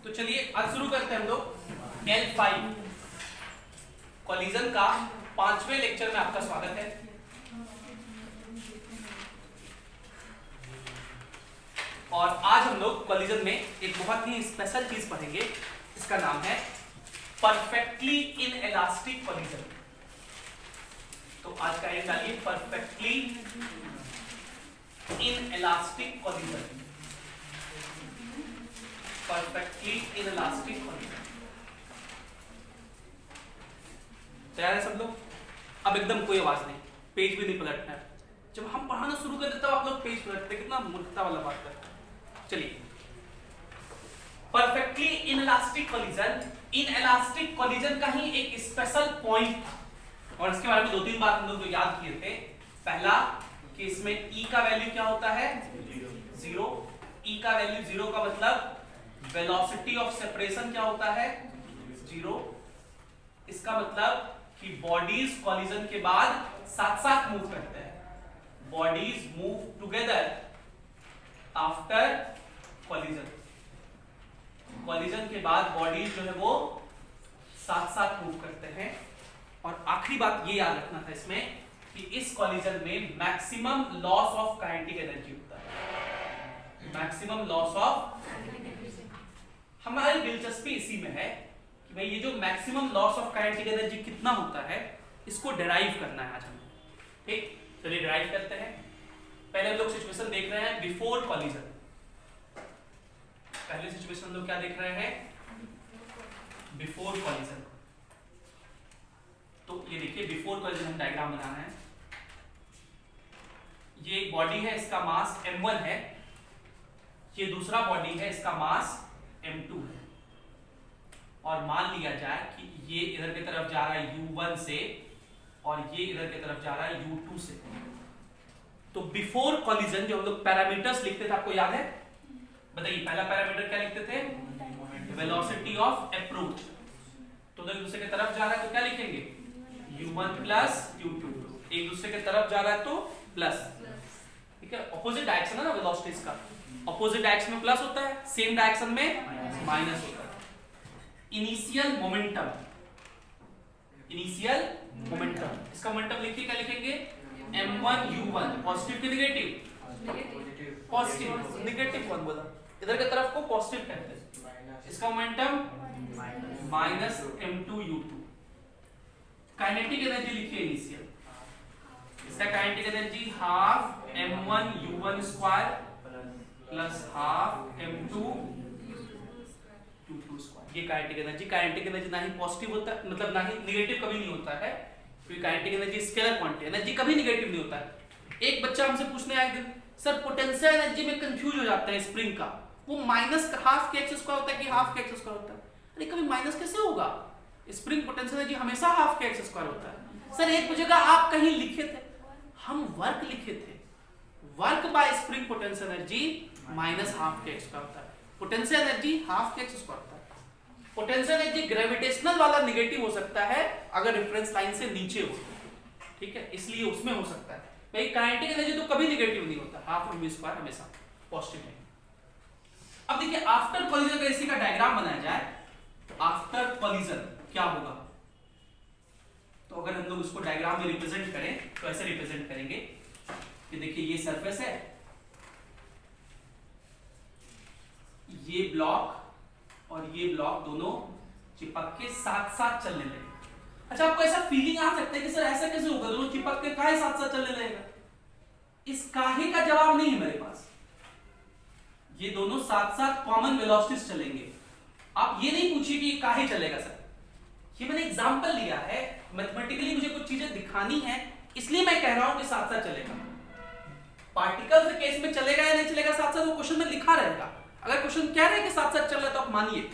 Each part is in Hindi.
तो चलिए आज शुरू करते हैं हम लोग L5 कॉलिजन का 5वें लेक्चर में आपका स्वागत है। और आज हम लोग कॉलिजन में एक बहुत ही स्पेशल चीज पढ़ेंगे, इसका नाम है परफेक्टली इनएलास्टिक कॉलिजन। तो आज का एक डालिए perfectly inelastic collision. Perfectly inelastic collision. तैयार है सब लोग? अब एकदम कोई आवाज नहीं, पेज भी नहीं पलटना है। जब हम पढ़ाना शुरू कर देते हो आप लोग पेज पलटते, कितना मूर्खता वाला बात करते हैं। चलिए, perfectly inelastic collision, inelastic collision का ही एक स्पेशल पॉइंट था और इसके बारे में दो तीन बार हम लोग याद किए थे। पहला कि इसमें E का वैल्यू क्या होता है? 0। E का वैल्यू 0 का मतलब वेलोसिटी ऑफ सेपरेशन क्या होता है? 0। इसका मतलब कि बॉडीज कॉलिजन के बाद साथ साथ मूव करते हैं। Bodies move together after collision. Collision के बाद बॉडीज जो है वो साथ साथ मूव करते हैं। और आखिरी बात ये याद रखना था इसमें कि इस कॉलिजन में maximum loss of kinetic energy होता है। मैक्सिमम लॉस ऑफ, हमारी दिलचस्पी इसी में है कि भाई ये जो maximum loss of kinetic energy कितना होता है इसको डिराइव करना है आज हमें। ठीक, चलिए डिराइव करते हैं। पहले हम लोग सिचुएशन देख रहे हैं बिफोर कॉलिजन। पहले सिचुएशन हम लोग क्या देख रहे हैं? Before collision. तो ये देखिए बिफोर कॉलिजन हम डायग्राम बनाना है। ये एक बॉडी है, इसका मास m1 है। ये दूसरा बॉडी है, इसका मास m2 है। और मान लिया जाए कि ये इधर की तरफ जा रहा है u1 से और ये इधर की तरफ जा रहा है u2 से। तो बिफोर कॉलिजन जो हम लोग पैरामीटर्स लिखते थे, आपको याद है? बताइए पहला पैरामीटर क्या लिखते थे? Velocity of approach. तो एक दूसरे की तरफ जा रहा है तो क्या लिखेंगे? u1 plus u2। एक दूसरे की तरफ जा रहा है तो प्लस। ठीक है, ऑपोजिट डायरेक्शन है ना वेलोसिटीज का। ऑपोजिट डायरेक्शन में प्लस होता है, सेम डायरेक्शन में माइनस होता है। इनिशियल मोमेंटम, इनिशियल मोमेंटम, इसका मोमेंटम लिखिए, क्या लिखेंगे? m1 u1। पॉजिटिव की नेगेटिव? पॉजिटिव। नेगेटिव कौन बोला? इधर की तरफ को पॉजिटिव कहते हैं। इसका momentum minus m2 u2। Kinetic energy लिखिए इनिशियल, इसका kinetic energy half m1 u1 square plus half m2 u2 square. ये काइनेटिक एनर्जी। काइनेटिक एनर्जी ना ही पॉजिटिव होता है, मतलब ना ही नेगेटिव कभी नहीं होता है, क्योंकि kinetic energy scalar quantity, energy कभी नेगेटिव नहीं होता है। एक बच्चा हमसे पूछने आया दिन, सर पोटेंशियल एनर्जी में कंफ्यूज हो जाता है स्प्रिंग का, वो माइनस हाफ के एक्स स्क्वायर होता है कि हाफ के एक्स स्क्वायर होता है। अरे कभी माइनस कैसे होगा? स्प्रिंग पोटेंशियल एनर्जी हमेशा हाफ के एक्स स्क्वायर होता है। सर एक जगह आप कहीं लिखे थे, हम वर्क लिखे थे, work by spring potential energy minus half के एक्स स्क्वायर होता है। पोटेंशियल एनर्जी हाफ के एक्स स्क्वायर होता है। पोटेंशियल एनर्जी ग्रेविटेशनल वाला नेगेटिव हो सकता है अगर रेफरेंस लाइन से नीचे हो। ठीक है, इसलिए उसमें हो सकता है। भाई काइनेटिक एनर्जी तो कभी नेगेटिव नहीं होता, हाफ m स्क्वायर हमेशा पॉजिटिव है। अब देखिए आफ्टर कॉलिजन का इसी का डायग्राम बनाया जाए तो आफ्टर कॉलिजन क्या होगा? तो अगर हम लोग उसको डायग्राम में रिप्रेजेंट करें तो ऐसे रिप्रेजेंट करेंगे कि देखिए ये सरफेस है, ये ब्लॉक और ये ब्लॉक दोनों चिपक के साथ साथ चलने लगे। अच्छा, आपको ऐसा फीलिंग आ सकता है कि सर ऐसा कैसे होगा, दोनों चिपक के काहे साथ साथ चलने लगेगा? इस काहे का जवाब नहीं है मेरे पास। ये दोनों साथ साथ कॉमन वेलोसिटीज चलेंगे। आप ये नहीं पूछिए कि काहे चलेगा सर, ये मैंने एग्जांपल लिया है, मैथमेटिकली मुझे कुछ चीजें दिखानी है इसलिए मैं कह रहा हूं कि साथ साथ चलेगा। पार्टिकल के केस में चलेगा या नहीं चलेगा साथ साथ वो क्वेश्चन में लिखा रहेगा। अगर क्वेश्चन कह रहे हैं कि साथ साथ चल रहा है तो आप मानिए।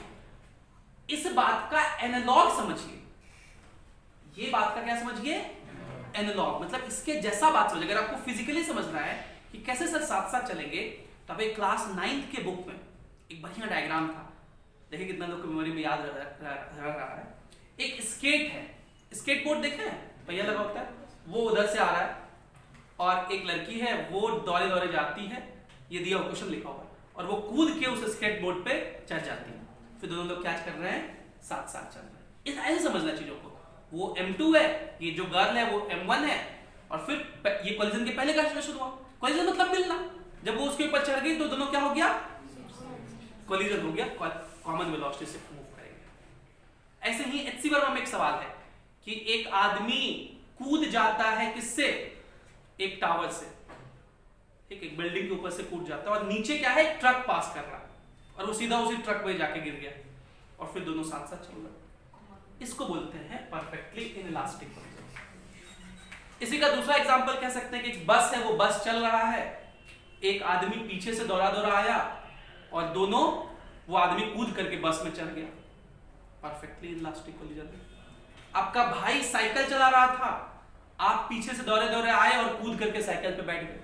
इस बात का एनालॉग समझिए। ये बात का क्या समझिए? एनालॉग, मतलब इसके जैसा बात समझिए। अगर आपको फिजिकली समझना है कि कैसे सर साथ साथ चलेंगे तो आप एक क्लास 9th के बुक में एक बढ़िया डायग्राम था, देखिए कितना लोग मेमोरी में याद रह रहा है। एक स्केट है, स्केट बोर्ड देखे हैं, पहिया लगा होता है, वो उधर से आ रहा है और एक लड़की है वो दौड़े दौड़े जाती है, ये दिया क्वेश्चन लिखा हुआ है, और वो कूद के उस स्केट बोर्ड पे चढ़ जाती है। फिर दोनों लोग क्या कर रहे हैं, साथ साथ चल रहे हैं। इस ऐसे समझना चीजों को, वो M2 है, ये जो गर्ल है वो M1 है, और फिर ये कोलिजन के पहले का सिचुएशन हुआ। कोलिजन मतलब मिलना, जब वो उसके ऊपर चढ़ गई तो दोनों क्या हो गया, कोलिजन हो गया, कॉमन वेलोसिटी से मूव करेंगे। ऐसे ही HC वर्मा में एक सवाल है कि एक आदमी कूद जाता है किससे, एक टावर से, एक बिल्डिंग के ऊपर से कूद जाता है, और नीचे क्या है, ट्रक पास कर रहा है, और वो सीधा उसी ट्रक में जाके गिर गया, और फिर दोनों साथ साथ चल रहे। इसको बोलते हैं परफेक्टली इनइलास्टिक कोलिजन। इसी का दूसरा एग्जांपल कह सकते हैं कि एक बस है, वो बस चल रहा है, एक आदमी पीछे से दौड़ा दौड़ा आया, और दोनों, वो आदमी कूद करके बस में चढ़ गया, परफेक्टली इनइलास्टिक कोलिजन। आपका भाई साइकिल चला रहा था, आप पीछे से दौड़े दौड़े आए और कूद करके साइकिल पे बैठ गए,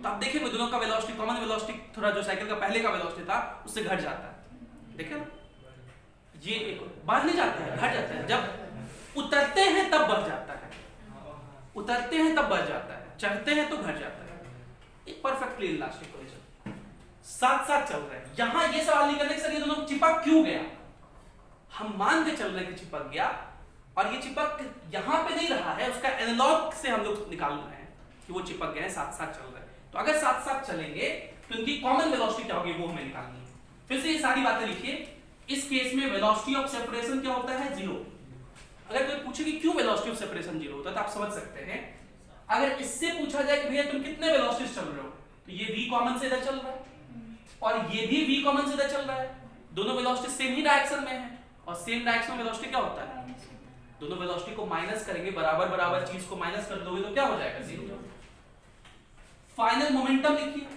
तो आप देखेंगे दोनों का वेलोसिटी, कॉमन वेलोसिटी थोड़ा जो साइकिल का पहले का वेलोसिटी था उससे घट जाता है। देखे ना, ये एक बढ़ नहीं जाता है, घट जाता है। जब उतरते हैं तब बढ़ जाता है, उतरते हैं तब बढ़ जाता है, चढ़ते हैं तो घट जाता है। एक परफेक्टली इलास्टिक कोलिजन, साथ साथ चल रहे हैं। यहां ये सवाल नहीं करने कि सर ये दोनों चिपक क्यों गया, हम मान के चल रहे हैं कि चिपक गया, और ये चिपक यहां पे नहीं रहा है, उसका एनालॉग से हम लोग निकाल रहे हैं कि वो चिपक गए, साथ साथ चल रहे हैं। तो अगर साथ साथ चलेंगे तो इनकी कॉमन वेलोसिटी क्या होगी, वो हमें निकालनी है। फिर से ये सारी बातें लिखिए। इस केस में वेलोसिटी ऑफ सेपरेशन क्या होता है, 0। अगर कोई पूछे कि क्यों वेलोसिटी ऑफ सेपरेशन 0 होता है, तो आप समझ सकते हैं। अगर इससे पूछा जाए कि भैया तुम कितने वेलोसिटी चल रहे हो, तो ये v कॉमन से इधर चल रहा है, और ये भी v कॉमन से इधर चल रहा है, दोनों वेलोसिटी सेम ही डायरेक्शन में है, और सेम डायरेक्शन में वेलोसिटी क्या होता है, दोनों वेलोसिटी को माइनस करेंगे, बराबर बराबर चीज को माइनस कर दोगे तो क्या हो जाएगा, 0। फाइनल मोमेंटम लिखिए।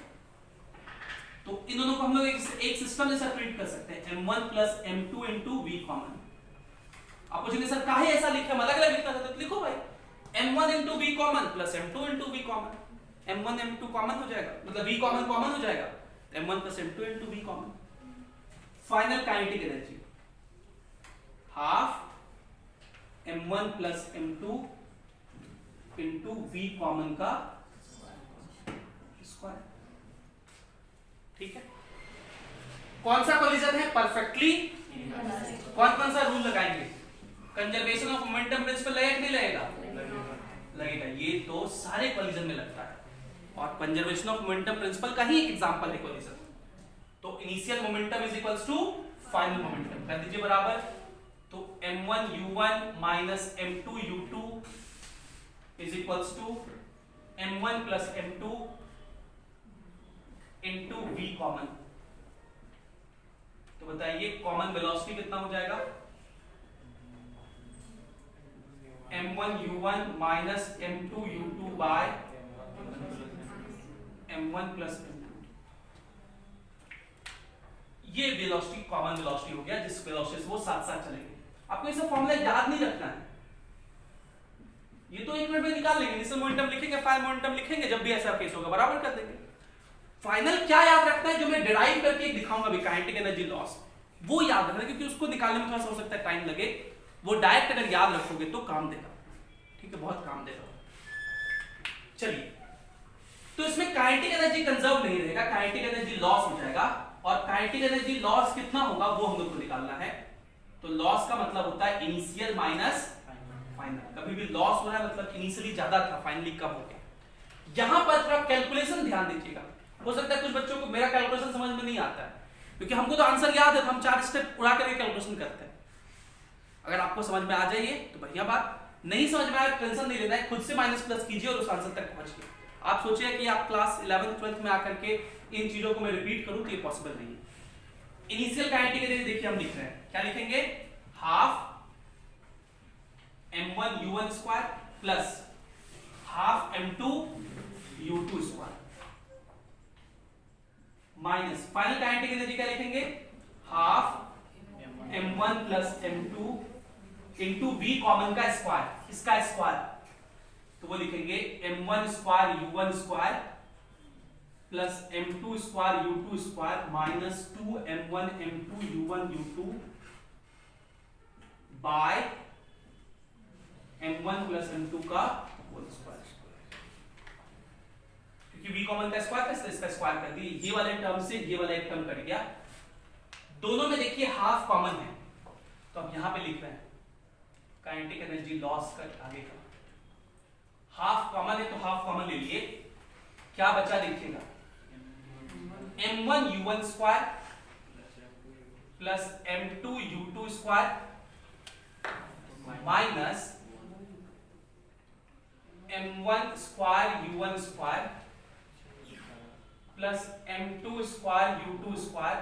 तो इन दोनों को हम लोग एक सिस्टम जैसा ट्रीट कर सकते हैं, m1 plus m2 into v common. आप पूछेंगे सर काहे ऐसा लिखा है, अलग अलग लिखना था, तो लिखो भाई m1 into v common plus m2 into v common, m1 m2 common हो जाएगा, मतलब v कॉमन कॉमन हो जाएगा, m1 plus m2 into v common. Final kinetic energy half m1 plus m2 into v common का स्क्वायर। ठीक है, कौन सा कोलिजन है, परफेक्टली। कौन कौन सा रूल लगाएंगे, कंजर्वेशन ऑफ मोमेंटम प्रिंसिपल लगेगा कि नहीं लगेगा, लगेगा। ये तो सारे कोलिजन में लगता है, और कंजर्वेशन ऑफ मोमेंटम प्रिंसिपल का ही एक एग्जांपल है कोलिजन। तो initial momentum is equals to final momentum, कर दीजिए बराबर। तो m1 u1 minus m2 u2 is equals to m1 plus m2 into v common. तो बताइए कॉमन वेलोसिटी कितना हो जाएगा, m1 u1 minus m2 u2 by m1 plus m2। ये वेलोसिटी कॉमन वेलोसिटी हो गया, जिस वेलोसिटी से वो साथ साथ चलेंगे। आपको ये सब फॉर्मूला याद नहीं रखना है, ये तो एक मिनट में निकाल लेंगे, इनिशियल मोमेंटम लिखेंगे, फाइनल मोमेंटम लिखेंगे, जब भी ऐसा केस होगा बराबर कर देंगे। फाइनल क्या याद रखना है, जो मैं डिराइव करके दिखाऊंगा अभी, काइनेटिक एनर्जी लॉस, वो याद रखना, क्योंकि उसको निकालने में थोड़ा सा हो सकता है टाइम लगे, वो डायरेक्ट अगर याद रखोगे तो काम देगा। ठीक है, बहुत काम देगा। चलिए, तो इसमें काइनेटिक एनर्जी कंजर्व नहीं रहेगा, काइनेटिक एनर्जी लॉस हो जाएगा, और काइनेटिक एनर्जी लॉस कितना होगा वो हम लोग को निकालना है। तो लॉस का मतलब होता है इनिशियल माइनस फाइनल। कभी भी लॉस हो रहा है मतलब इनिशियली ज्यादा था, फाइनली कम हो गया। यहां पर थोड़ा कैलकुलेशन ध्यान दीजिएगा। हो सकता है कुछ बच्चों को मेरा कैलकुलेशन समझ में नहीं आता है, क्योंकि हमको तो आंसर याद है, तो हम 4 स्टेप उड़ा करके कैलकुलेशन करते हैं। अगर आपको समझ में आ जाइए तो बढ़िया बात, नहीं समझ में आया टेंशन नहीं लेना है, खुद से माइनस प्लस कीजिए और उस आंसर तक पहुंचिए। आप सोचिए कि आप क्लास 11th 12th में आकर के इन चीजों को मैं रिपीट करूं तो ये पॉसिबल नहीं है। इनिशियल काइनेटिक एनर्जी देखिए हम लिख रहे हैं, क्या लिखेंगे, half m1 u1 square plus half m2 u2 square minus final kinetic energy क्या लिखेंगे, half m1 plus m2 into v common का स्क्वायर, इसका स्क्वायर, तो वो लिखेंगे m1 square u1 square plus m2 square u2 square minus 2m1 m2 u1 u2 by m1 plus m2 का होल स्क्वायर। क्योंकि v कॉमन का स्क्वायर था इसलिए इसका स्क्वायर कर दिया, ये वाले टर्म से ये वाला एक टर्म कट गया, दोनों में देखिए हाफ कॉमन है, तो हम यहां पे लिख रहे हैं काइनेटिक एनर्जी लॉस का आगे का हाफ कॉमन है, तो हाफ कॉमन ले लिए, क्या बचा देखिएगा m1 u1 square plus m2 u2 square minus m1 square u1 square plus m2 square u2 square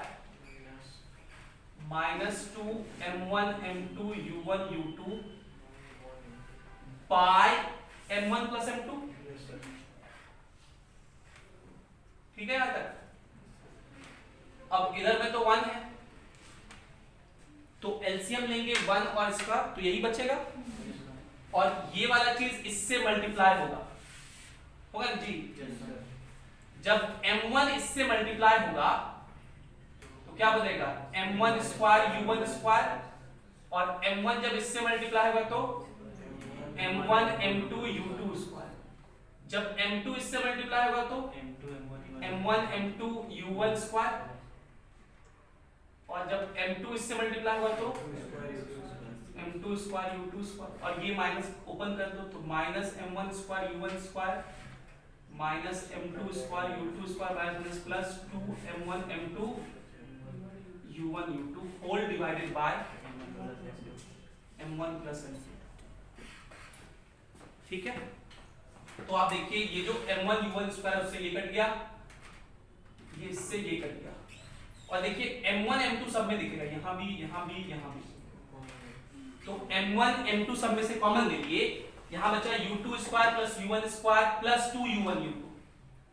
minus 2 m1 m2 u1 u2 by m1 plus m2। ठीक है यहां तक। अब इधर में तो 1 है, तो एलसीएम लेंगे 1 और इसका, तो यही बचेगा, और ये वाला चीज इससे मल्टीप्लाई होगा ना जी। जब m1 इससे मल्टीप्लाई होगा तो क्या बनेगा m1 स्क्वायर u1 स्क्वायर, और m1 जब इससे मल्टीप्लाई होगा तो m1 m2 u2 स्क्वायर, जब m2 इससे मल्टीप्लाई होगा तो m1 m2 u1 स्क्वायर, और जब m2 इससे मल्टीप्लाई होगा तो m2 स्क्वायर u2 स्क्वायर, और ये माइनस ओपन कर दो तो minus m1 square u1 square minus m2 square u2 square minus plus 2 m1 m2 u1 u2 whole divided by m1 plus m2। ठीक है, तो आप देखिए ये जो m1 u1 स्क्वायर उससे ये कट गया, ये इससे ये कट गया, और देखिए m1 m2 सब में दिखेगा, यहां भी यहां भी यहां भी, तो m1 m2 सब में से कॉमन ले लिए, यहां बचा u2 square plus u1 square plus 2 u1 u2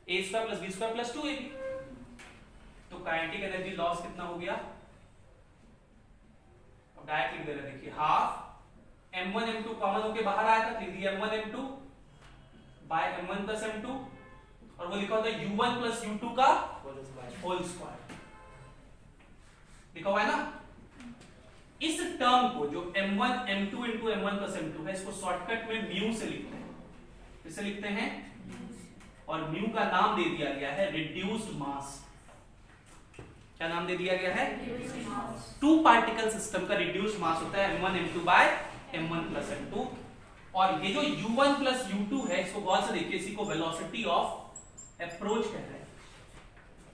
a square plus b square plus 2ab, तो काइनेटिक एनर्जी लॉस कितना हो गया, अब डायरेक्ट लिख दे रहे, देखिए हाफ m1 m2 कॉमन होके बाहर आया था, लिख दिया m1 m2 bye m1 plus m2, और वो लिखा होता है u1 प्लस u2 का होल स्क्वायर, लिखा हुआ है ना। इस टर्म को जो m1 m2 into m1 plus m2 है, इसको शॉर्टकट में म्यू से लिखते हैं, किससे लिखते हैं, और म्यू का नाम दे दिया गया है रिड्यूस्ड मास। क्या नाम दे दिया गया है, टू पार्टिकल सिस्टम का रिड्यूस्ड मास होता है m1 m2 bye m1 plus m2, और ये जो u1 प्लस u2 है, इसको गौर से देखिए, इसी को वेलोसिटी ऑफ अप्रोच कहते हैं।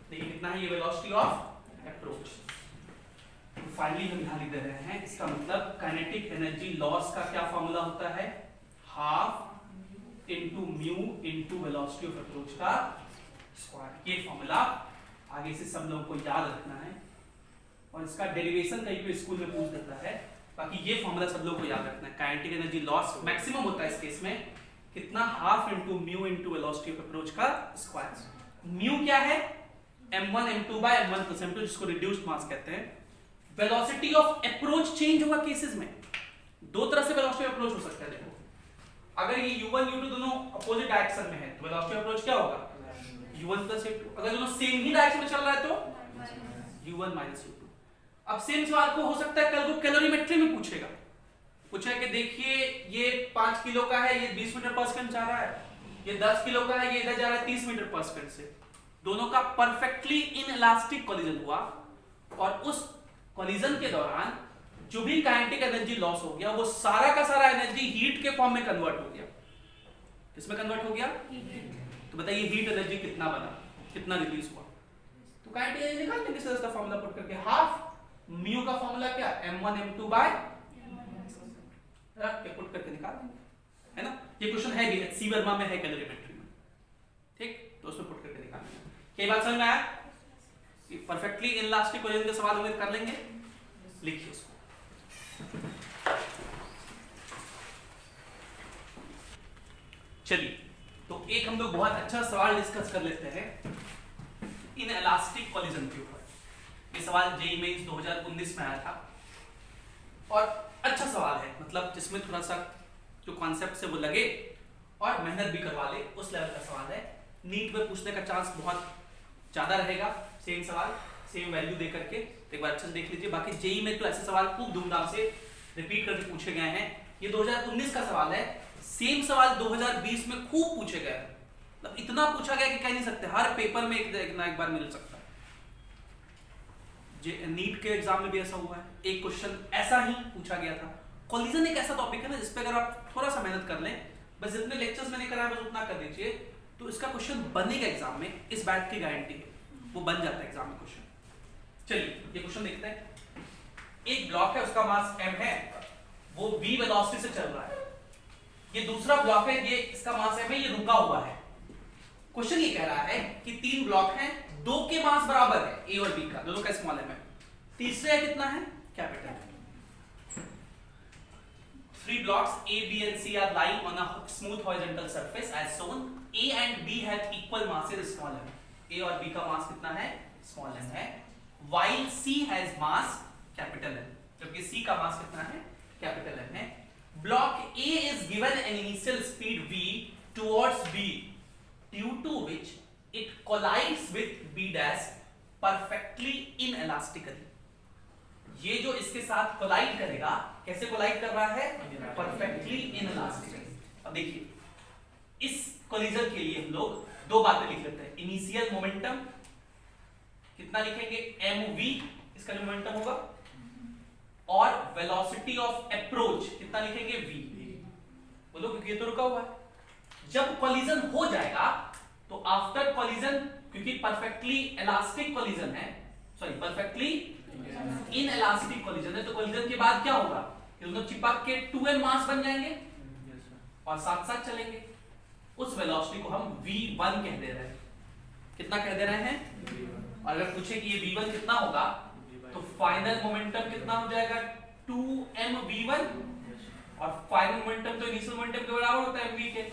देखिए कितना है ये वेलोसिटी ऑफ अप्रोच। तो फाइनली हम यहां लिख दे रहे हैं, इसका मतलब काइनेटिक एनर्जी लॉस का क्या फॉर्मूला होता है, half into mu into velocity of approach का स्क्वायर। ये फॉर्मूला आगे से सब लोगों को याद रखना है, और इसका डेरिवेशन कहीं पे स्कूल में पूछ देता है, बाकी ये फॉर्मूला सब लोगों को याद रखना है। काइनेटिक एनर्जी लॉस मैक्सिमम होता है इस केस में कितना, half into mu into velocity of approach का स्क्वायर। म्यू क्या है, m1 m2 bye m1 plus m2, जिसको रिड्यूस्ड मास कहते हैं। वेलोसिटी ऑफ अप्रोच चेंज होगा केसेस में, दो तरह से वेलोसिटी ऑफ अप्रोच हो सकता है। देखो अगर ये u1 u2 दोनों अपोजिट डायरेक्शन में है तो वेलोसिटी ऑफ अप्रोच क्या होगा, u1 प्लस u2। अगर दोनों सेम ही डायरेक्शन में चल रहा है तो u1 माइनस u2। अब सेम सवाल को हो सकता है कल को कैलोरीमेट्री में पूछेगा, पूछा है कि देखिए ये 5 किलो का है, ये 20 मीटर पर सेकंड जा रहा है, ये 10 किलो का है, ये इधर जा रहा है 30 मीटर पर सेकंड से, दोनों का परफेक्टली इनइलास्टिक कोलिजन हुआ, और उस कोलिजन के दौरान जो भी काइनेटिक एनर्जी लॉस हो गया वो सारा का सारा एनर्जी हीट के फॉर्म में कन्वर्ट हो गया। किसमें कन्वर्ट हो गया, तो बताइए हीट एनर्जी कितना बना, कितना रिलीज हुआ। तो काइनेटिक एनर्जी निकाल देंगे सर इसका फॉर्मूला पुट करके, हाफ म्यू का फॉर्मूला क्या, m1 m2 बाय रख के पुट करके निकाल देंगे, है ना। ये क्वेश्चन है भी सी वर्मा में है कैलोरीमेट्री में, ठीक, तो उसमें पुट करके निकाल देंगे। क्या बात समझ में आया, परफेक्टली इनइलास्टिक कोलिजन के सवाल उम्मीद कर लेंगे, लिखिए इसको। चलिए तो एक हम लोग बहुत अच्छा सवाल डिस्कस कर लेते हैं इनइलास्टिक कोलिजन के ऊपर। ये सवाल जेईई मेंस 2019 में आया था, और अच्छा सवाल है, मतलब जिसमें थोड़ा सा जो कॉन्सेप्ट है वो लगे और मेहनत भी करवा ले, उस लेवल का सवाल है। नीट में पूछने का चांस बहुत ज्यादा रहेगा, सेम सवाल सेम वैल्यू दे करके, एक बार अच्छे से देख लीजिए। बाकी जेईई में तो ऐसे सवाल खूब धूमधाम से रिपीट करके पूछे गए हैं। ये 2019 का सवाल है, सेम सवाल 2020 में खूब पूछे गए, मतलब इतना पूछा गया कि कह नहीं सकते, हर पेपर में एक ना एक बार मिल सकता है। नीट के एग्जाम में भी ऐसा हुआ है, एक क्वेश्चन ऐसा ही पूछा गया था। कोलिजन एक ऐसा टॉपिक है ना जिस पे अगर आप थोड़ा सा मेहनत कर लें, बस जितने लेक्चर्स मैंने कराया बस उतना कर दीजिए, तो इसका क्वेश्चन बनेगा एग्जाम में, इस बात की गारंटी है, वो बन जाता है एग्जाम में क्वेश्चन। चलिए ये क्वेश्चन देखते हैं। एक ब्लॉक है, उसका मास m है, वो v वेलोसिटी से चल रहा है। ये दूसरा ब्लॉक है, ये इसका मास m है, ये रुका हुआ है। क्वेश्चन ये कह रहा है कि 3 ब्लॉक हैं, 2 के मास बराबर है, a और b का, दोनों का स्मॉल m है, तीसरे कितना है, कैपिटल है। 3 blocks A, B and C are lying on a smooth horizontal surface as shown. A and B have equal masses small m. A और B का मास कितना है, small m है, while C has mass capital M. जबकि C का मास कितना है, capital M है। Block A is given an initial speed v towards B, due to which it collides with B dash perfectly inelastically. ये जो इसके साथ कोलाइड करेगा, कैसे कोलाइड कर रहा है, परफेक्टली इनइलास्टिकली। अब देखिए इस कोलिजन के लिए हम लोग 2 बातें लिख लेते हैं। इनिशियल मोमेंटम कितना लिखेंगे, mv, इसका जो मोमेंटम होगा, और वेलोसिटी ऑफ अप्रोच कितना लिखेंगे, v। बोलो क्योंकि ये तो रुका हुआ है। जब कोलिजन हो जाएगा तो आफ्टर कोलिजन, क्योंकि परफेक्टली इलास्टिक कोलिजन है, सॉरी परफेक्टली इनइलास्टिक कोलिजन है, तो कोलिजन के बाद क्या होगा, ये दोनों चिपक के 2m मास बन जाएंगे और साथ साथ चलेंगे। उस वेलोसिटी को हम v1 कह दे रहे हैं। कितना कह दे रहे हैं, और अगर पूछे कि ये v1 कितना होगा, तो फाइनल मोमेंटम कितना हो जाएगा, 2mv1, और फाइनल मोमेंटम तो इनिशियल मोमेंटम के बराबर होता है mv के,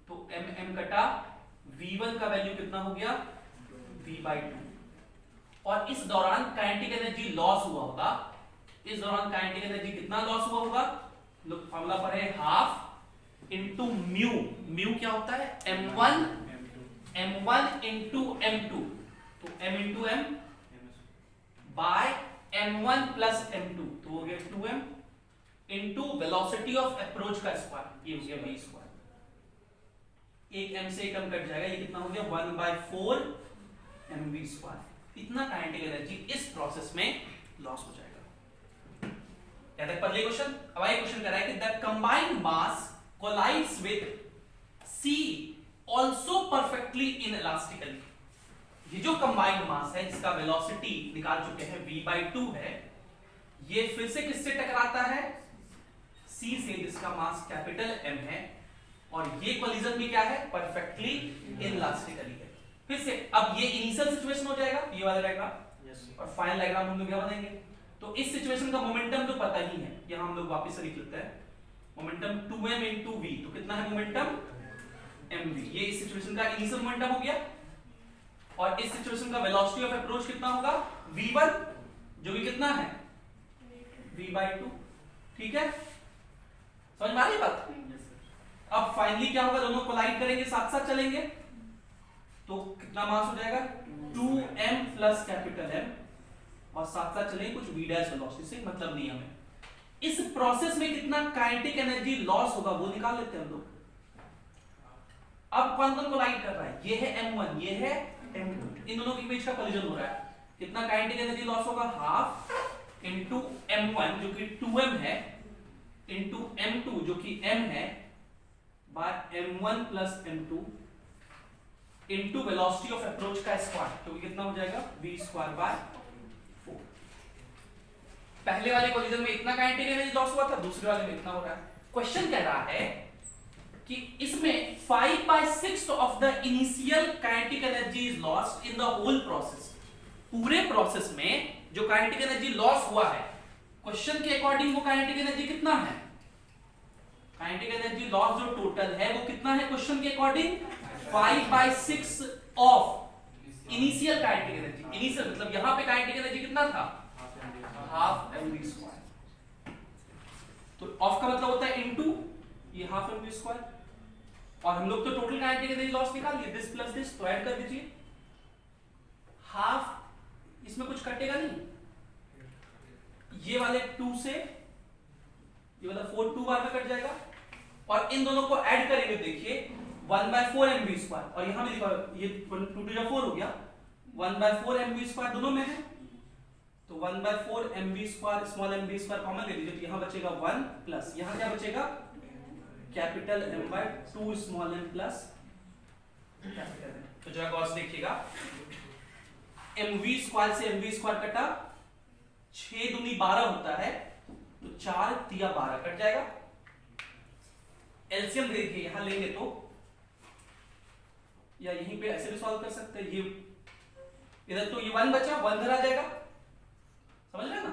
तो mm कटा v1 का वैल्यू कितना हो गया, v/2। और इस दौरान काइनेटिक एनर्जी लॉस हुआ होगा, इस दौरान काइनेटिक एनर्जी कितना लॉस हुआ होगा, लोग फॉर्मूला पर है हाफ इनटू म्यू। म्यू क्या होता है, m1 इनटू m2, तो m into m by m1 plus m2, तो हो गया 2m into velocity of approach का स्क्वायर, ये हो गया v स्क्वायर। एक m से एक m कट जाएगा, ये कितना हो गया 1/4 mv स्क्वायर। इतना काइनेटिक एनर्जी इस प्रोसेस में लॉस हो जाएगा। क्या तक पहले क्वेश्चन। अब आइए क्वेश्चन कर रहा है कि the combined mass collides with C also perfectly inelastically. ये जो कंबाइंड मास है जिसका वेलोसिटी निकाल चुके हैं v/2 है, ये फिर से किससे टकराता है, C से, जिसका मास कैपिटल M है, और ये कोलिजन भी क्या है, परफेक्टली इनइलास्टिकली है। फिर से अब ये इनिशियल सिचुएशन हो जाएगा, ये वाला डायग्राम, और फाइनल डायग्राम हम लोग क्या बनाएंगे, तो इस सिचुएशन का मोमेंटम तो पता ही है, यहां हम लोग वापस से लिख लेते हैं, मोमेंटम 2m into v, तो कितना है मोमेंटम mv। ये इस सिचुएशन का इनिशियल मोमेंटम हो गया, और इस सिचुएशन का वेलोसिटी ऑफ अप्रोच कितना होगा, v1, जो कि कितना है, v/2। ठीक है, समझ में आ रही बात। अब फाइनली क्या होगा, दोनों कोलाइड करेंगे, साथ साथ चलेंगे, तो कितना मास हो जाएगा, 2m प्लस कैपिटल M, और साथ साथ चलेंगे कुछ v डैश वेलोसिटी से, मतलब नहीं हमें। इस प्रोसेस में कितना काइनेटिक एनर्जी लॉस होगा वो निकाल लेते हैं हम लोग। अब कौन कौन कोलाइड कर रहा है, ये है m1, ये है m2, इन दोनों के बीच का कोलिजन हो रहा है। कितना काइनेटिक एनर्जी लॉस होगा, हाफ इनटू m1 जो कि 2m है, इनटू m2 जो कि m है, by m1 plus m2 into velocity of approach का स्क्वायर, तो कितना हो जाएगा, v स्क्वायर बाय 4। पहले वाले कोलिजन में इतना काइनेटिक एनर्जी लॉस हुआ था, दूसरे वाले में इतना हो रहा है। क्वेश्चन कह रहा है कि इसमें 5/6 of the initial kinetic energy is lost in the whole process. पूरे प्रोसेस में जो काइनेटिक एनर्जी लॉस हुआ है, क्वेश्चन के अकॉर्डिंग वो काइनेटिक एनर्जी कितना है, काइनेटिक एनर्जी लॉस जो टोटल है वो कितना है क्वेश्चन के according, 5/6 of initial kinetic energy. Initial मतलब यहां पे काइनेटिक एनर्जी कितना था, हाफ mv स्क्वायर, तो ऑफ का मतलब होता है इनटू ये हाफ mv स्क्वायर, और हम लोग तो टोटल काइनेटिक एनर्जी लॉस निकाल लिए, दिस प्लस दिस, तो ऐड कर दीजिए, हाफ, इसमें कुछ कटेगा नहीं, ये वाले 2 से ये वाला 4 2 बार में कट जाएगा, और इन दोनों को ऐड करेंगे, देखिए 1/4 mv स्क्वायर, और यहां भी लिखा ये 2 4 हो गया, 1/4 mv स्क्वायर दोनों में है, तो 1/4 mv square small mv square common ले लीजिए, तो यहां बचेगा 1 प्लस यहां क्या बचेगा capital m/2 small m plus capital m। तो जरा गौर से देखिएगा, mv स्क्वायर से mv स्क्वायर कटा, 6 दूनी 12 होता है, तो 4 तिया 12 कट जाएगा। एलसीएम देखिए यहां लेंगे तो, या यहीं पे ऐसे भी सॉल्व कर सकते हैं, ये इधर तो ये 1 बचा, 1 इधर आ जाएगा, समझ रहे हैं ना।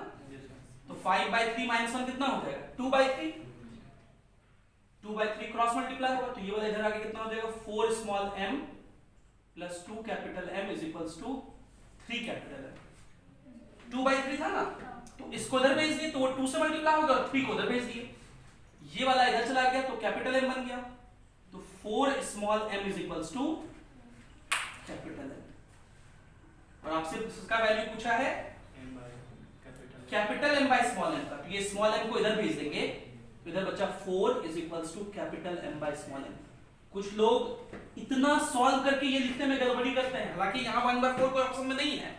तो 5/3 माइनस 1 कितना हो जाएगा 2/3, 2/3 क्रॉस मल्टीप्लाई होगा, तो ये वाला इधर आके कितना हो जाएगा 4 small m plus 2 capital M is equals to 3 capital M। 2/3 था ना, तो इसको इधर भेज दिए तो वो 2 से मल्टीप्लाई होगा, और 3 को इधर भेज दिए, ये वाला इधर चला गया तो कैपिटल M बन गया, तो 4 small m is equals to capital M। और आपसे इसका वैल्यू पूछा है capital M by small m का, तो ये स्मॉल m को इधर भेज देंगे, तो इधर बचा 4 is equals to capital M by small m। कुछ लोग इतना सॉल्व करके ये लिखने में गड़बड़ी करते हैं, हालांकि यहाँ 1/4 कोई ऑप्शन में नहीं है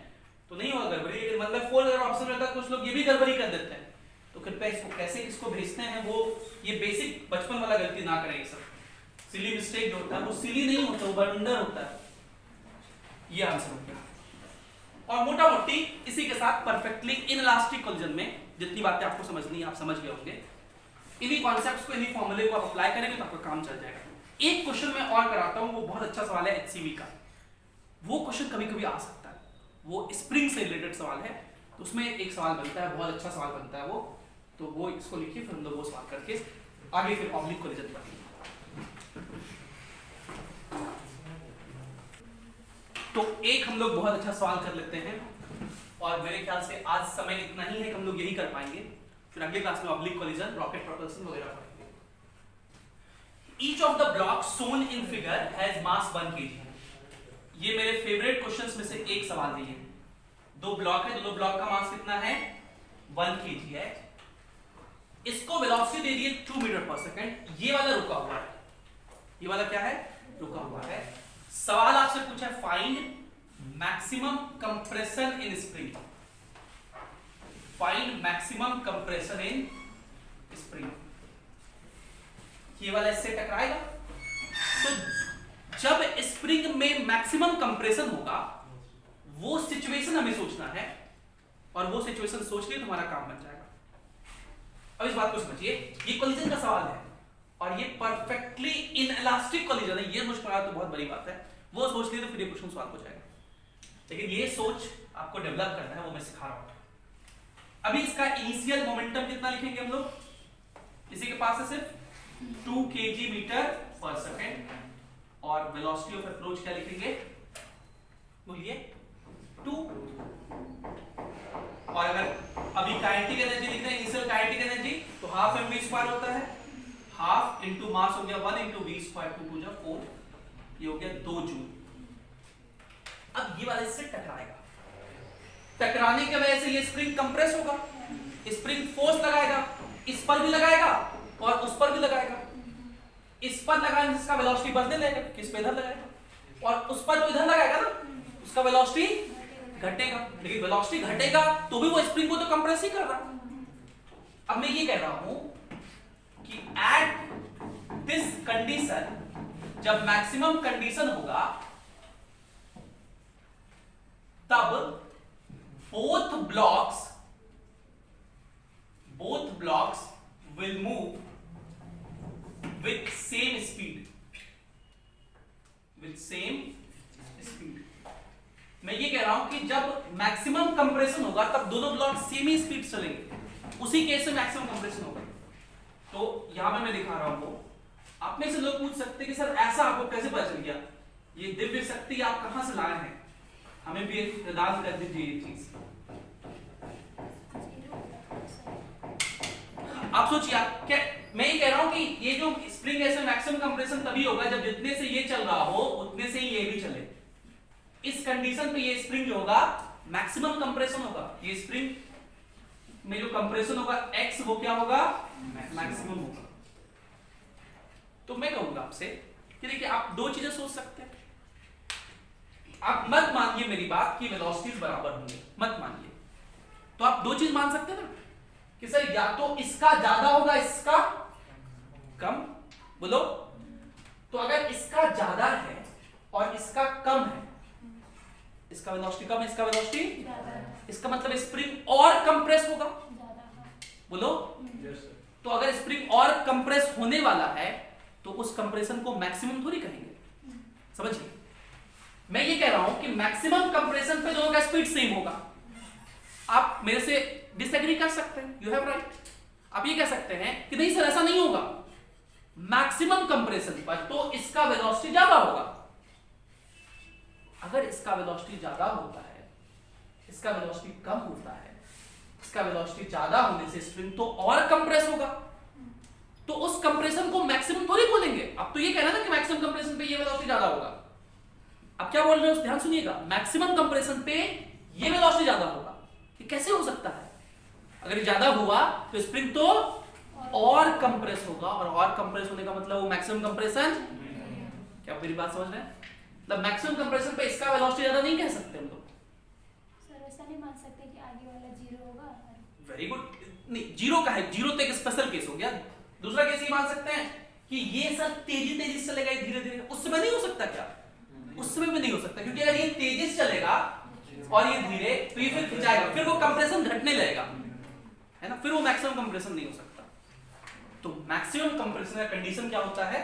तो नहीं होगा गड़बड़ी, लेकिन 1/4 अगर ऑप्शन में रहता कुछ लोग ये भी गड़बड़ी कर देते हैं। तो कृपया इसको कैसे इसको भेजते हैं, वो ये बेसिक बचपन वाला गलती ना करें। सब सिली मिस्टेक जो होता है वो सिली नहीं होता, वो ब्लंडर होता है। ये आंसर हो गया। और मोटा मोटी इसी के साथ परफेक्टली इनइलास्टिक कोलिजन में जितनी बातें आपको समझनी है आप समझ गए होंगे। इन्हीं कॉन्सेप्ट्स को, इन्हीं फॉर्मूले को आप अप्लाई करेंगे तो आपका काम चल जाएगा। एक क्वेश्चन मैं और कराता हूं, वो बहुत अच्छा सवाल है एचसीवी का। वो क्वेश्चन कभी कभी आ सकता है, वो स्प्रिंग से रिलेटेड सवाल है, तो उसमें एक सवाल बनता है, बहुत अच्छा सवाल बनता है वो, तो वो इसको लिखिए, फिर हम लोग वो सवाल करके आगे फिर ऑब्लिक कोलिजन पढ़ेंगे। तो एक हम लोग बहुत अच्छा सवाल कर लेते हैं, और मेरे ख्याल से आज समय इतना ही है कि हम लोग यही कर पाएंगे, फिर अगली क्लास में ऑब्लिक कोलिजन, रॉकेट प्रोपल्शन वगैरह पढ़ेंगे। Each of the blocks shown in figure has mass 1 kg। ये मेरे फेवरेट क्वेश्चंस में से एक सवाल है। ये दो ब्लॉक है, दोनों ब्लॉक का मास कितना है 1 kg है। इसको वेलोसिटी दे दी है 2 मीटर पर सेकंड। ये वाला रुका हुआ है, ये वाला क्या है रुका हुआ है। सवाल आपसे पूछा है find maximum compression in spring, find maximum compression in spring. ये वाला इससे टकराएगा, तो जब स्प्रिंग में मैक्सिमम कंप्रेशन होगा वो सिचुएशन हमें सोचना है, और वो सिचुएशन सोच लिए तो हमारा काम बन जाएगा। अब इस बात को समझिए, ये कोलिजन का सवाल है और ये परफेक्टली इनइलास्टिक कोलिजन है। ये सोच पाना तो बहुत बड़ी बात है, वो सोच लिए तो फिर ये क्वेश्चन सॉल्व हो जाएगा। लेकिन ये सोच आपको डेवलप करना है, वो मैं सिखा रहा हूं। अभी इसका इनिशियल मोमेंटम कितना लिखेंगे हम लोग, किसी के पास है सिर्फ 2 kg मीटर पर सेकेंड, और वेलोसिटी ऑफ अप्रोच क्या लिखेंगे बोलिए 2। और अगर अभी काइनेटिक एनर्जी लिखते हैं, इनिशियल काइनेटिक एनर्जी, तो हाफ mv स्क्वायर होता है, हाफ इंटू मास हो गया 1 इंटू v स्क्वायर 2 2 4, ये हो गया 2 जूल। अब ये वाला इससे टकराएगा, टकराने की वजह से ये स्प्रिंग कंप्रेस होगा, स्प्रिंग फोर्स लगाएगा, इस पर भी लगाएगा और उस पर भी लगाएगा। इस पर लगाने से इसका वेलोसिटी बढ़ने लगेगा, किस पे इधर लगाएगा, और उस पर तो इधर लगाएगा ना, उसका वेलोसिटी घटेगा। लेकिन वेलोसिटी घटेगा तो भी वो स्प्रिंग को तो कंप्रेस ही कर रहा। अब मैं ये कह रहा हूं कि एट दिस कंडीशन, जब मैक्सिमम कंडीशन होगा तब both blocks will move with same speed, मैं ये कह रहा हूं कि जब मैक्सिमम कंप्रेशन होगा तब दोनों ब्लॉक सेम ही स्पीड चलेंगे, उसी केस में मैक्सिमम कंप्रेशन होगा। तो यहां पे मैं दिखा रहा हूं, आप में से लोग पूछ सकते हैं कि सर ऐसा आपको कैसे पता चल गया, ये दिव्य शक्ति आप कहां से लाए हैं, हमें भी प्रदान कर दीजिए ये चीज। आप सोचिए, आप क्या, मैं ये कह रहा हूं कि ये जो स्प्रिंग ऐसे मैक्सिमम कंप्रेशन तभी होगा जब जितने से ये चल रहा हो उतने से ही ये भी चले। इस कंडीशन पे ये स्प्रिंग जो होगा मैक्सिमम कंप्रेशन होगा, ये स्प्रिंग में जो कंप्रेशन होगा x वो क्या होगा मैक्सिमम होगा। तो मैं कहूंगा आपसे कि देखिए आप दो चीजें सोच सकते हैं, आप मत मानिए मेरी बात कि वेलोसिटीज बराबर होंगे, मत मानिए। तो आप दो चीज मान सकते हैं ना कि सर या तो इसका ज्यादा होगा इसका कम, बोलो। तो अगर इसका ज्यादा है और इसका कम है, इसका वेलोसिटी कम है, इसका वेलोसिटी ज्यादा है, इसका मतलब स्प्रिंग और कंप्रेस होगा, बोलो। तो अगर स्प्रिंग और कंप्रेस होने वाला है तो उस कंप्रेशन को मैक्सिमम थोड़ी कहेंगे, समझिए। मैं ये कह रहा हूं कि मैक्सिमम कंप्रेशन पे दोनों का स्पीड सेम होगा। आप मेरे से डिसएग्री कर सकते हैं, यू हैव राइट। आप ये कह सकते हैं कि नहीं सर ऐसा नहीं होगा, मैक्सिमम कंप्रेशन पर तो इसका वेलोसिटी ज्यादा होगा। अगर इसका वेलोसिटी ज्यादा होता है, इसका वेलोसिटी कम होता है, इसका वेलोसिटी ज्यादा होने से स्प्रिंग तो और कंप्रेस होगा, तो उस कंप्रेशन को मैक्सिमम थोड़ी बोलेंगे। अब तो ये कहना ना कि मैक्सिमम कंप्रेशन पे ये वेलोसिटी ज्यादा होगा। अब क्या बोल रहे हो, ध्यान सुनिएगा। मैक्सिमम कंप्रेशन पे ये वेलोसिटी ज्यादा होगा, ये कैसे हो सकता है? अगर ये ज्यादा हुआ तो स्प्रिंग तो और कंप्रेस होगा, और कंप्रेस होने का मतलब वो मैक्सिमम कंप्रेशन। क्या आप मेरी बात समझ रहे हैं? मतलब मैक्सिमम कंप्रेशन पे इसका वेलोसिटी ज्यादा नहीं कह सकते हम लोग। सर ऐसा नहीं मान सकते कि आगे वाला जीरो होगा। Very good. नहीं, जीरो का है, जीरो तो एक स्पेशल केस हो गया। दूसरा केस ये मान सकते हैं कि ये सर तेजी तेजी से चलेगा, धीरे धीरे, उस समय नहीं हो सकता क्या? उस समय भी नहीं हो सकता, क्योंकि अगर ये तेजी से चलेगा और ये धीरे, तो ये फिर खिंचाएगा, फिर वो कंप्रेशन घटने लगेगा, है ना, फिर वो मैक्सिमम कंप्रेशन नहीं हो सकता। तो मैक्सिमम कंप्रेशन का कंडीशन क्या होता है?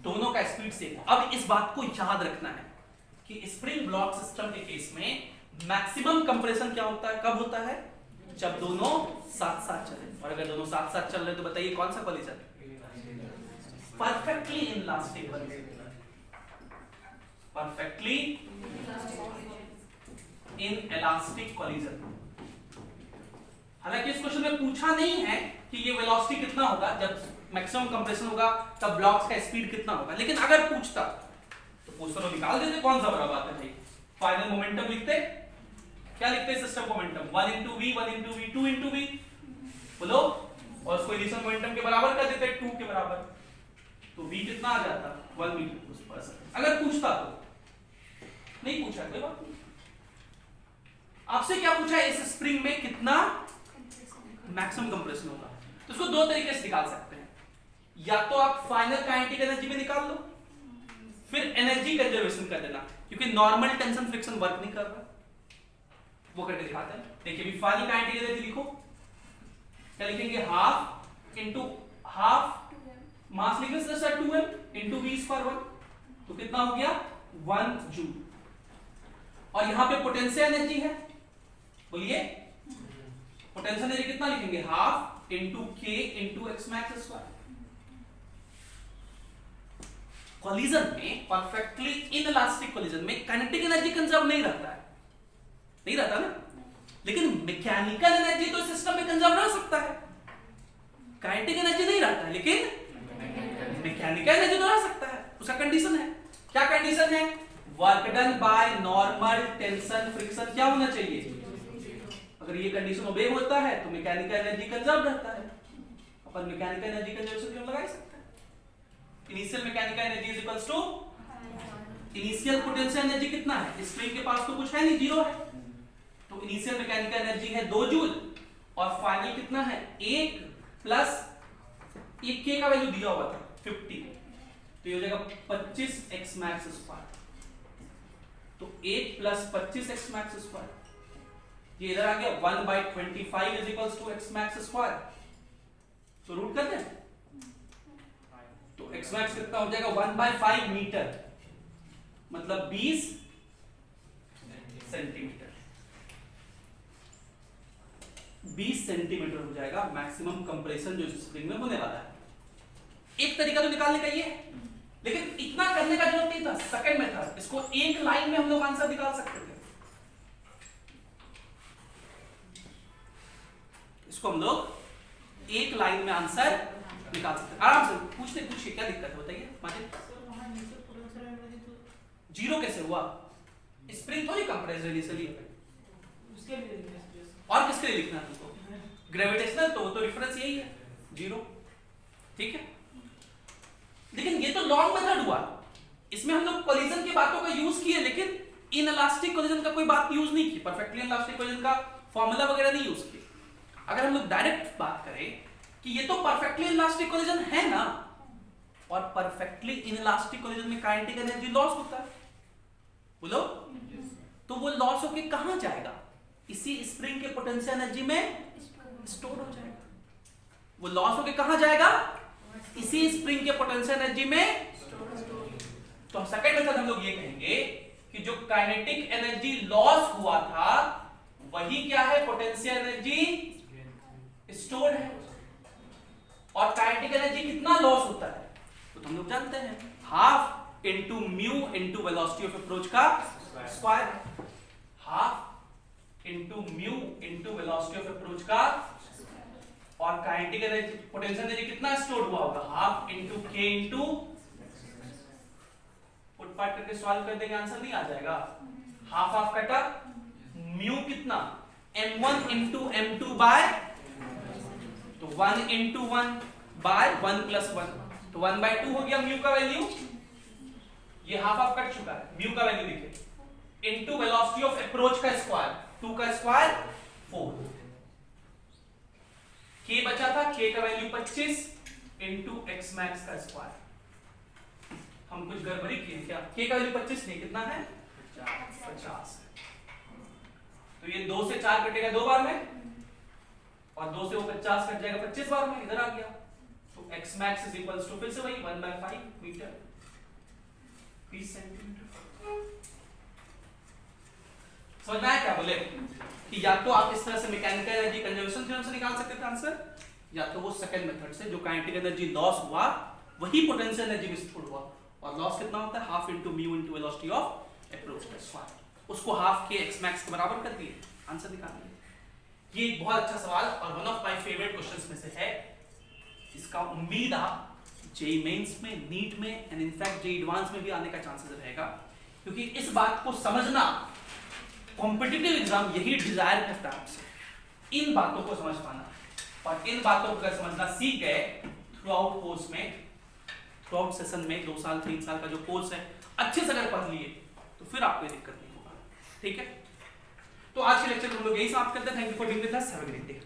दोनों का स्पीड सेम। अब इस बात को याद रखना है कि स्प्रिंग ब्लॉक सिस्टम के केस में मैक्सिमम कंप्रेशन क्या होता है, कब होता है? जब दोनों साथ साथ चले। और अगर दोनों साथ साथ चल रहे तो बताइए कौन सा collision? Perfectly inelastic collision. Perfectly inelastic collision. हालांकि इस क्वेश्चन में पूछा नहीं है कि ये वेलोसिटी कितना होगा जब मैक्सिमम कंप्रेशन होगा, तब ब्लॉक्स का स्पीड कितना होगा। लेकिन अगर पूछता तो पूछता तो निकाल देते, कौन सा बड़ा बात है भाई। फाइनल मोमेंटम लिखते, क्या लिखते हैं? System momentum 1 into v 1 into v 2 into v, बोलो। और उसको इनिशियल मोमेंटम के बराबर कर देते 2 के बराबर, तो v कितना आ जाता? 1 मीटर पर सेकंड। अगर पूछता तो, नहीं पूछा, कोई बात नहीं। आपसे क्या पूछा है? इस स्प्रिंग में कितना मैक्सिमम कंप्रेशन होगा। तो इसको दो तरीके से निकाल सकते हैं। या तो आप फाइनल काइनेटिक एनर्जी में निकाल लो, फिर एनर्जी कंजर्वेशन कर देना, क्योंकि नॉर्मल टेंशन फ्रिक्शन वर्क नहीं कर रहा। वो करके दिखाते हैं। देखिए, फाइनल काइनेटिक एनर्जी लिखो, क्या लिखेंगे? हाफ इंटू हाफ मास लिखेंगे sir 2m into v square 1, तो कितना हो गया? 1 जूल। और यहां पे पोटेंशियल एनर्जी है, बोलिए पोटेंशियल एनर्जी कितना लिखेंगे? Half into k into x max square. Collision में, परफेक्टली इनइलास्टिक कॉलिजन में काइनेटिक एनर्जी कंजर्व नहीं रहता है, नहीं रहता ना। लेकिन मैकेनिकल एनर्जी तो सिस्टम में कंजर्व रह सकता है। काइनेटिक एनर्जी नहीं रहता है, लेकिन मैकेनिकल एनर्जी तो रह सकता है। उसका कंडीशन है, क्या कंडीशन है? Work done by normal tension friction क्या होना चाहिए? अगर ये कंडीशन ओबे होता है तो मैकेनिकल एनर्जी कंजर्व रहता है। अपन मैकेनिकल एनर्जी कंजर्वेशन क्यों लगा सकते हैं? Initial mechanical energy is equals to initial potential energy कितना है? स्प्रिंग के पास तो कुछ है नहीं, जीरो है, तो इनिशियल मैकेनिकल एनर्जी है 2 जूल, और फाइनल कितना है? 1 प्लस ये k का वैल्यू दिया हुआ था 50, तो ये हो जाएगा 25 x मैक्स स्क्वायर। तो 1 प्लस 25 x मैक्स स्क्वायर, ये इधर आ गया 1/25 is equals to x max square. तो रूट कर दें, तो x मैक्स कितना हो जाएगा? 1/5 मीटर, मतलब 20 सेंटीमीटर। 20 सेंटीमीटर हो जाएगा मैक्सिमम कंप्रेशन जो स्प्रिंग में होने वाला है। एक तरीका तो निकालने का ये है, लेकिन इतना करने का जरूरत नहीं था। सेकंड मेथड, इसको एक लाइन में हम लोग आंसर निकाल सकते थे। इसको हम लोग एक लाइन में आंसर निकाल सकते हैं आराम से। पूछिए क्या दिक्कत है, बताइए माजिद। जीरो कैसे हुआ? स्प्रिंग थोड़ी कंप्रेस है इनिशियली, उसके लिए और किसके लिए लिखना है तुमको? ग्रेविटेशनल, तो रेफरेंस यही है, जीरो, ठीक है। लेकिन ये तो लॉन्ग मेथड हुआ, इसमें हम लोग कॉलिजन की बातों का यूज किए, लेकिन इनइलास्टिक कॉलिजन का कोई बात यूज नहीं की। परफेक्टली इनइलास्टिक कॉलिजन का फॉर्मूला वगैरह नहीं यूज किए। अगर हम लोग डायरेक्ट बात करें कि ये तो परफेक्टली इनलास्टिक कोलिजन है ना, और परफेक्टली इनलास्टिक कोलिजन में काइनेटिक एनर्जी लॉस होता है, बोलो, तो वो लॉस होके कहां जाएगा? इसी स्प्रिंग के पोटेंशियल एनर्जी में स्टोर हो जाएगा। वो लॉस होके कहां जाएगा? इसी स्प्रिंग के पोटेंशियल एनर्जी में। तो सेकंड मेथड हम लोग ये कहेंगे कि जो काइनेटिक एनर्जी लॉस हुआ था वही क्या है? पोटेंशियल एनर्जी स्टोर्ड है। और काइनेटिक एनर्जी कितना लॉस होता है? तो हम लोग जानते हैं half into mu into velocity of approach का square, half into mu into velocity of approach का। और काइनेटिक एनर्जी पोटेंशियल एनर्जी कितना स्टोर हुआ होगा? Half into k into, put part करके सॉल्व कर देंगे, आंसर नहीं आ जाएगा। हाफ हाफ कटा, म्यू कितना? m1 इंटू m2 बाय, तो 1 इंटू 1 बाय 1 प्लस 1, तो 1 बाय 2 हो गया म्यू का वैल्यू। ये हाफ हाफ कट चुका है, म्यू का वैल्यू देखिए, इंटू वेलोसिटी ऑफ अप्रोच का स्क्वायर, 2 का स्क्वायर 4, k बचा था, k का वैल्यू 25 इंटू x मैक्स का स्क्वायर। हम कुछ गड़बड़ी किए क्या? k का वैल्यू 25 नहीं, कितना है? 50। तो ये 2 से 4 कटेगा 2 बार में, और 2 से वो 50 कट जाएगा 25 बार में, इधर आ गया। तो x max is equals to फिर से वही 1/5 मीटर 20 सेंटीमीटर। समझ में आया क्या बोले? कि या तो आप इस तरह से मैकेनिकल एनर्जी कंजर्वेशन थ्योरम से निकाल सकते थे आंसर, या तो वो सेकंड मेथड से जो काइनेटिक एनर्जी लॉस हुआ वही पोटेंशियल एनर्जी विस्फोट हुआ। और लॉस कितना होता है? Half into mu into velocity of approach का स्क्वायर। उसको हाफ के x मैक्स के बराबर कर दिए, आंसर निकाल दिए। ये एक बहुत अच्छा सवाल और one of my favourite questions में से है। इसका उम्मीद आप जेईई मेंस में, नीट में एंड इनफैक्ट जेईई एडवांस में भी आने का चांसेस रहेगा, क्योंकि इस बात को समझना कॉम्पिटिटिव एग्जाम यही डिजायर करता है आपसे, इन बातों को समझ पाना। और इन बातों को अगर समझना सीख गए थ्रू आउट कोर्स में, थ्रू आउट सेशन में, 2 साल 3 साल का जो कोर्स है अच्छे से अगर पढ़ लिए तो फिर आपको दिक्कत नहीं होगा। ठीक है, तो आज के लेक्चर हम लोग यही समाप्त करते हैं। Thank you for being with us, have a great day.